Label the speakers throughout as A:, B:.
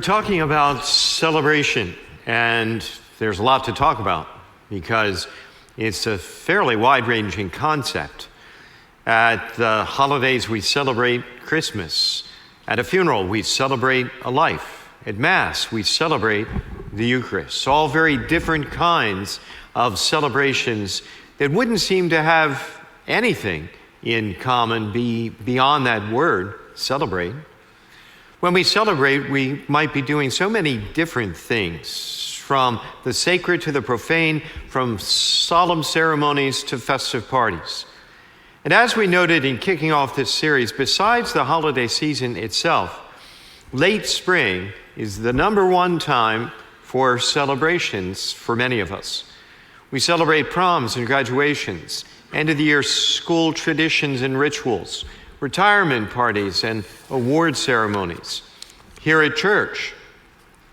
A: talking about celebration, and there's a lot to talk about because it's a fairly wide-ranging concept. At the holidays, we celebrate Christmas. At a funeral, we celebrate a life. At Mass, we celebrate the Eucharist. All very different kinds of celebrations that wouldn't seem to have anything in common beyond that word, celebrate. When we celebrate, we might be doing so many different things, from the sacred to the profane, from solemn ceremonies to festive parties. And as we noted in kicking off this series, besides the holiday season itself, late spring is the number one time for celebrations for many of us. We celebrate proms and graduations, end-of-the-year school traditions and rituals, retirement parties and award ceremonies. Here at church,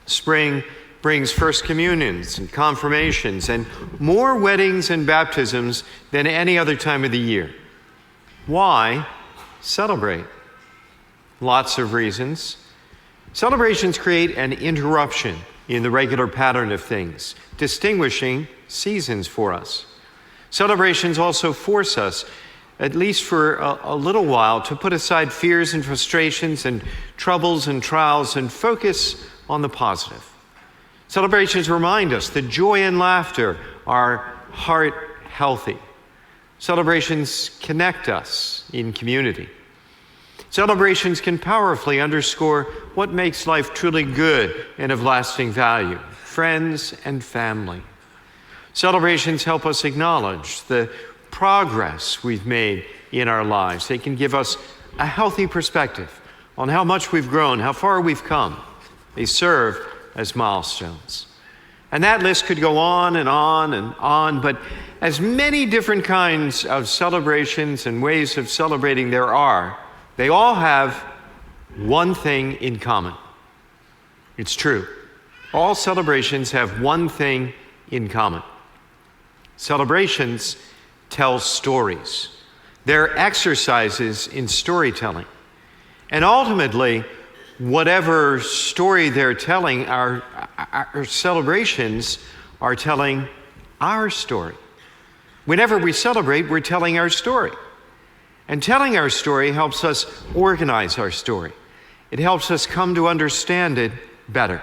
A: spring brings first communions and confirmations and more weddings and baptisms than any other time of the year. Why celebrate? Lots of reasons. Celebrations create an interruption in the regular pattern of things, distinguishing seasons for us. Celebrations also force us, at least for a little while, to put aside fears and frustrations and troubles and trials and focus on the positive. Celebrations remind us that joy and laughter are heart healthy. Celebrations connect us in community. Celebrations can powerfully underscore what makes life truly good and of lasting value, friends and family. Celebrations help us acknowledge the progress we've made in our lives. They can give us a healthy perspective on how much we've grown, how far we've come. They serve as milestones. And that list could go on and on and on, but as many different kinds of celebrations and ways of celebrating there are, they all have one thing in common. It's true. All celebrations have one thing in common. Celebrations tell stories. They're exercises in storytelling. And ultimately, whatever story they're telling, our celebrations are telling our story. Whenever we celebrate, we're telling our story. And telling our story helps us organize our story. It helps us come to understand it better.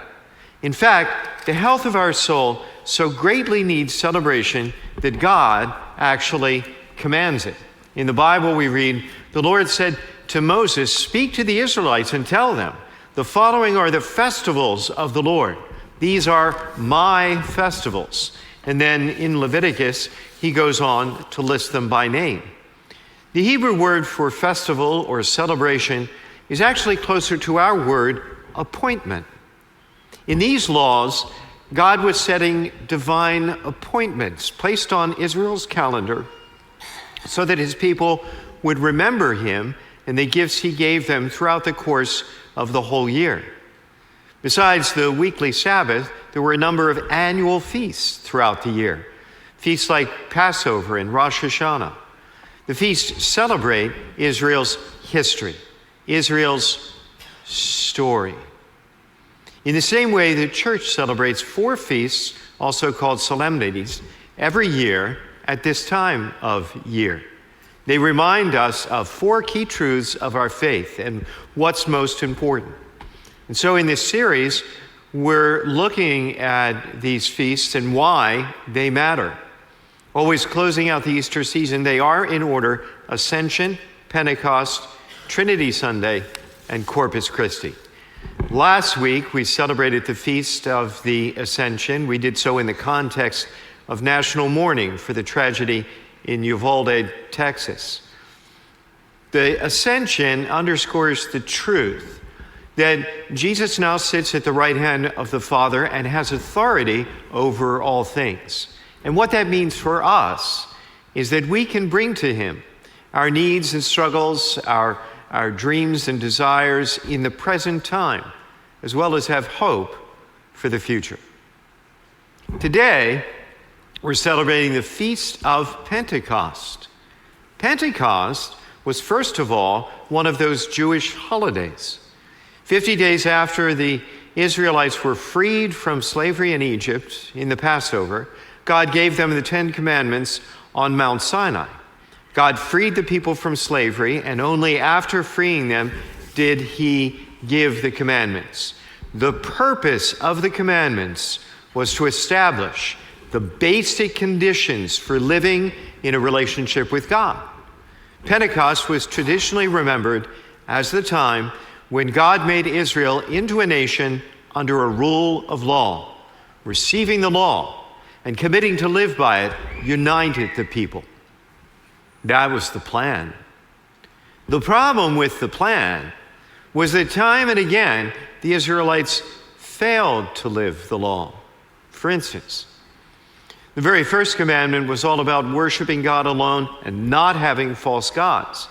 A: In fact, the health of our soul so greatly needs celebration that God actually commands it. In the Bible we read, the Lord said to Moses, "Speak to the Israelites and tell them, the following are the festivals of the Lord. These are my festivals." And then in Leviticus, he goes on to list them by name. The Hebrew word for festival or celebration is actually closer to our word appointment. In these laws, God was setting divine appointments placed on Israel's calendar so that his people would remember him and the gifts he gave them throughout the course of the whole year. Besides the weekly Sabbath, there were a number of annual feasts throughout the year. Feasts like Passover and Rosh Hashanah. The feasts celebrate Israel's history, Israel's story. In the same way, the church celebrates 4 feasts, also called solemnities, every year at this time of year. They remind us of 4 key truths of our faith and what's most important. And so in this series, we're looking at these feasts and why they matter. Always closing out the Easter season, they are in order: Ascension, Pentecost, Trinity Sunday, and Corpus Christi. Last week, we celebrated the Feast of the Ascension. We did so in the context of national mourning for the tragedy in Uvalde, Texas. The Ascension underscores the truth that Jesus now sits at the right hand of the Father and has authority over all things. And what that means for us is that we can bring to him our needs and struggles, our dreams and desires in the present time, as well as have hope for the future. Today, we're celebrating the Feast of Pentecost. Pentecost was, first of all, one of those Jewish holidays. 50 days after the Israelites were freed from slavery in Egypt in the Passover, God gave them the 10 Commandments on Mount Sinai. God freed the people from slavery, and only after freeing them did he give the commandments. The purpose of the commandments was to establish the basic conditions for living in a relationship with God. Pentecost was traditionally remembered as the time when God made Israel into a nation under a rule of law. Receiving the law and committing to live by it united the people. That was the plan. The problem with the plan was that time and again, the Israelites failed to live the law. For instance, the very first commandment was all about worshiping God alone and not having false gods.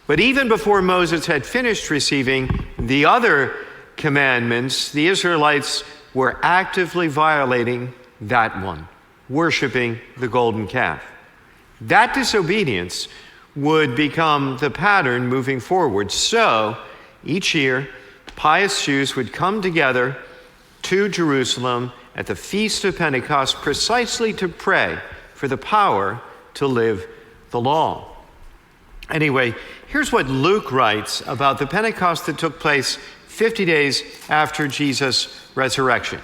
A: But even before Moses had finished receiving the other commandments, the Israelites were actively violating that one, worshiping the golden calf. That disobedience would become the pattern moving forward. So each year, pious Jews would come together to Jerusalem at the Feast of Pentecost precisely to pray for the power to live the law. Anyway, here's what Luke writes about the Pentecost that took place 50 days after Jesus' resurrection.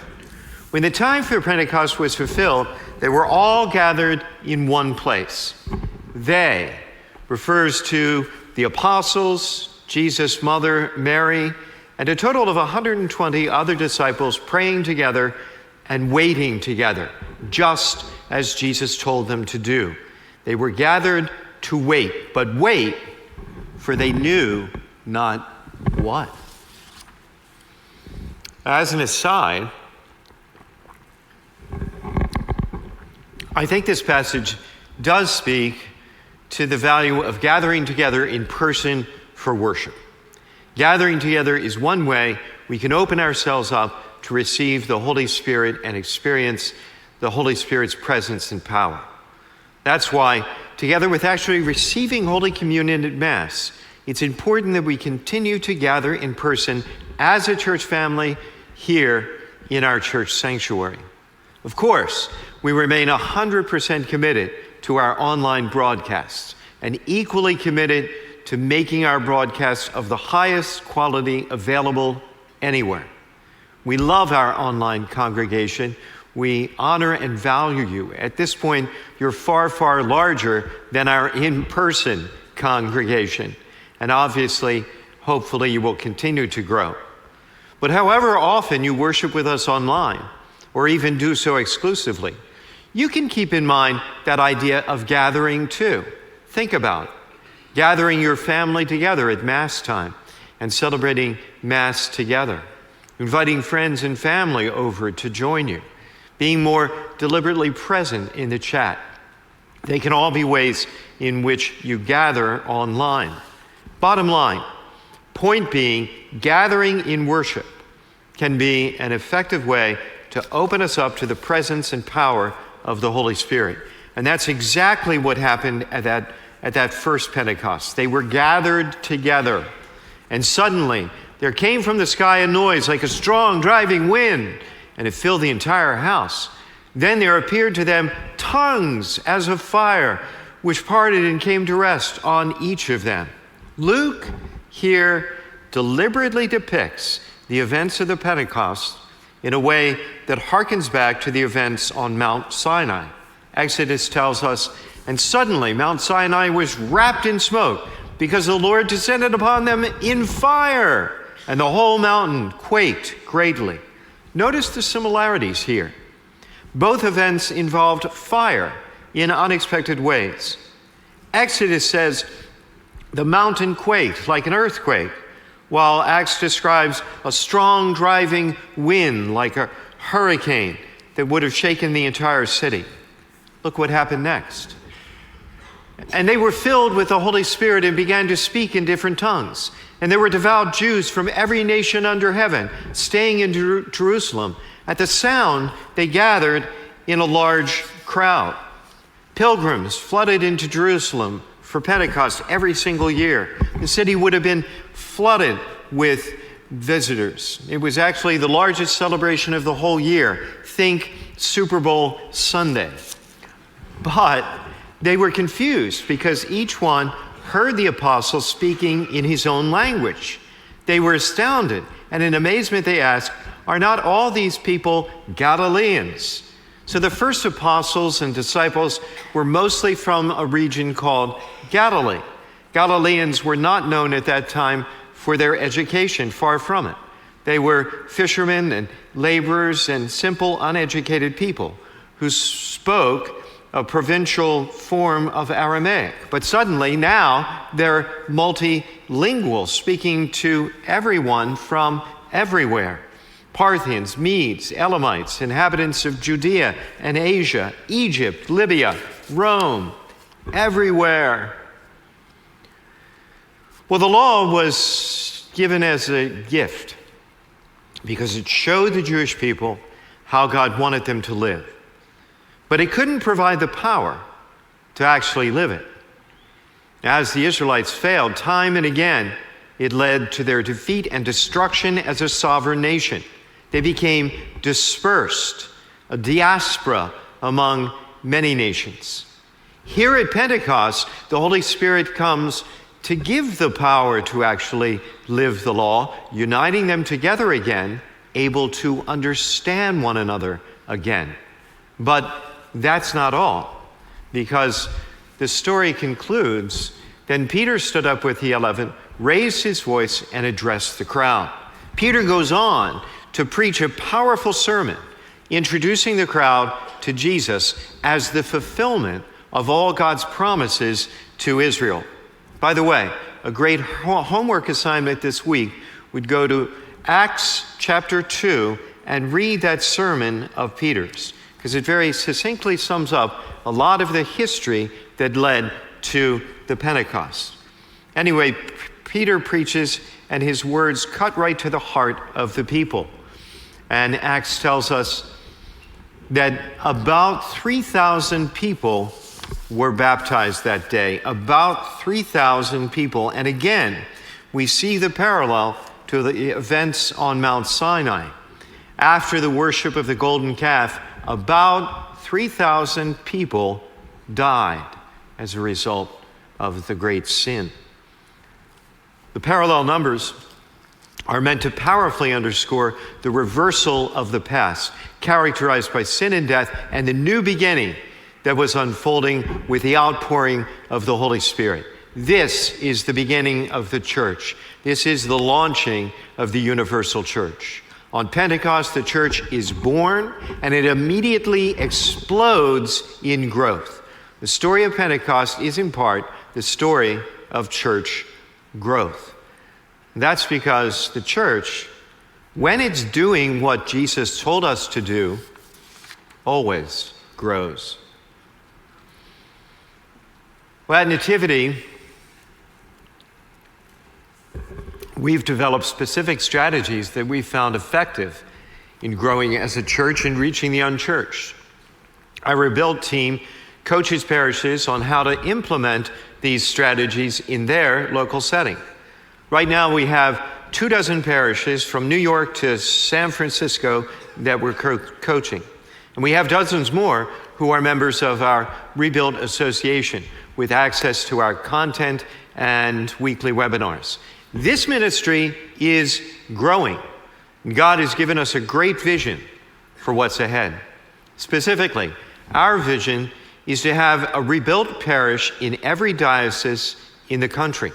A: When the time for Pentecost was fulfilled, they were all gathered in one place. They refers to the apostles, Jesus' mother, Mary, and a total of 120 other disciples praying together and waiting together, just as Jesus told them to do. They were gathered to wait, but wait, for they knew not what. As an aside, I think this passage does speak to the value of gathering together in person for worship. Gathering together is one way we can open ourselves up to receive the Holy Spirit and experience the Holy Spirit's presence and power. That's why, together with actually receiving Holy Communion at Mass, it's important that we continue to gather in person as a church family here in our church sanctuary. Of course, we remain 100% committed to our online broadcasts and equally committed to making our broadcasts of the highest quality available anywhere. We love our online congregation. We honor and value you. At this point, you're far, far larger than our in-person congregation. And obviously, hopefully, you will continue to grow. But however often you worship with us online, or even do so exclusively, you can keep in mind that idea of gathering too. Think about it. Gathering your family together at Mass time and celebrating Mass together. Inviting friends and family over to join you. Being more deliberately present in the chat. They can all be ways in which you gather online. Bottom line, point being, gathering in worship can be an effective way to open us up to the presence and power of the Holy Spirit. And that's exactly what happened at that first Pentecost. They were gathered together, and suddenly there came from the sky a noise like a strong driving wind, and it filled the entire house. Then there appeared to them tongues as of fire, which parted and came to rest on each of them. Luke here deliberately depicts the events of the Pentecost in a way that harkens back to the events on Mount Sinai. Exodus tells us, and suddenly Mount Sinai was wrapped in smoke because the Lord descended upon them in fire, and the whole mountain quaked greatly. Notice the similarities here. Both events involved fire in unexpected ways. Exodus says the mountain quaked like an earthquake, while Acts describes a strong driving wind like a hurricane that would have shaken the entire city. Look what happened next. And they were filled with the Holy Spirit and began to speak in different tongues. And there were devout Jews from every nation under heaven staying in Jerusalem. At the sound, they gathered in a large crowd. Pilgrims flooded into Jerusalem for Pentecost every single year. The city would have been flooded with visitors. It was actually the largest celebration of the whole year. Think Super Bowl Sunday. But they were confused because each one heard the apostle speaking in his own language. They were astounded, and in amazement they asked, "Are not all these people Galileans?" So the first apostles and disciples were mostly from a region called Galilee. Galileans were not known at that time for their education, far from it. They were fishermen and laborers and simple, uneducated people who spoke a provincial form of Aramaic. But suddenly now they're multilingual, speaking to everyone from everywhere. Parthians, Medes, Elamites, inhabitants of Judea and Asia, Egypt, Libya, Rome, everywhere. Well, the law was given as a gift because it showed the Jewish people how God wanted them to live. But it couldn't provide the power to actually live it. As the Israelites failed time and again, it led to their defeat and destruction as a sovereign nation. They became dispersed, a diaspora among many nations. Here at Pentecost, the Holy Spirit comes to give the power to actually live the law, uniting them together again, able to understand one another again. But that's not all, because the story concludes, then Peter stood up with the 11, raised his voice, and addressed the crowd. Peter goes on to preach a powerful sermon, introducing the crowd to Jesus as the fulfillment of all God's promises to Israel. By the way, a great homework assignment this week would go to Acts chapter 2 and read that sermon of Peter's, because it very succinctly sums up a lot of the history that led to the Pentecost. Anyway, Peter preaches, and his words cut right to the heart of the people. And Acts tells us that about 3,000 people were baptized that day. About 3,000 people. And again, we see the parallel to the events on Mount Sinai. After the worship of the golden calf, about 3,000 people died as a result of the great sin. The parallel numbers are meant to powerfully underscore the reversal of the past, characterized by sin and death, and the new beginning that was unfolding with the outpouring of the Holy Spirit. This is the beginning of the church. This is the launching of the universal church. On Pentecost, the church is born, and it immediately explodes in growth. The story of Pentecost is in part the story of church growth. That's because the church, when it's doing what Jesus told us to do, always grows. Well, at Nativity, we've developed specific strategies that we found effective in growing as a church and reaching the unchurched. Our Rebuild team coaches parishes on how to implement these strategies in their local setting. Right now, we have 24 parishes from New York to San Francisco that we're coaching. And we have dozens more who are members of our Rebuild Association with access to our content and weekly webinars. This ministry is growing. God has given us a great vision for what's ahead. Specifically, our vision is to have a rebuilt parish in every diocese in the country,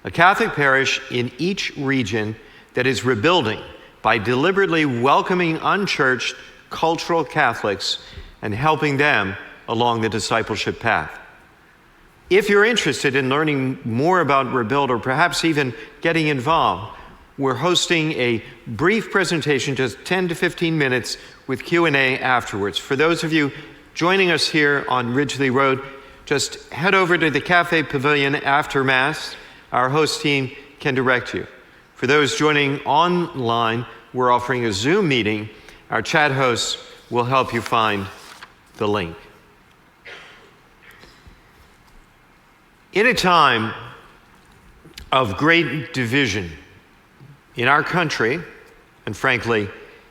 A: a Catholic parish in each region that is rebuilding by deliberately welcoming unchurched cultural Catholics and helping them along the discipleship path. If you're interested in learning more about Rebuild, or perhaps even getting involved, we're hosting a brief presentation, just 10 to 15 minutes, with Q&A afterwards. For those of you joining us here on Ridgely Road, just head over to the Cafe Pavilion after Mass. Our host team can direct you. For those joining online, we're offering a Zoom meeting. Our chat hosts will help you find the link. In a time of great division in our country, and frankly,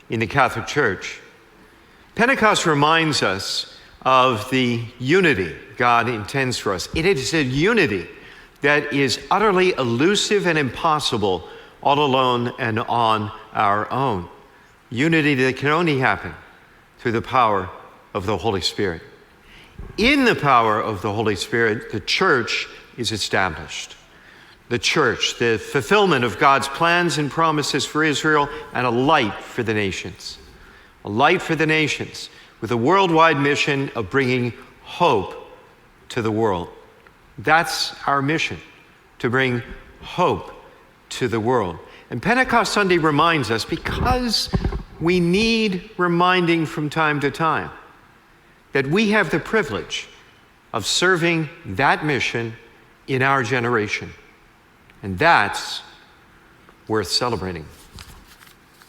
A: in the Catholic Church. Pentecost reminds us of the unity God intends for us. It is a unity that is utterly elusive and impossible all alone and on our own. Unity that can only happen through the power of the Holy Spirit. In the power of the Holy Spirit, the church is established. The church, the fulfillment of God's plans and promises for Israel, and a light for the nations. A light for the nations with a worldwide mission of bringing hope to the world. That's our mission, to bring hope to the world. And Pentecost Sunday reminds us, because we need reminding from time to time, that we have the privilege of serving that mission in our generation. And that's worth celebrating.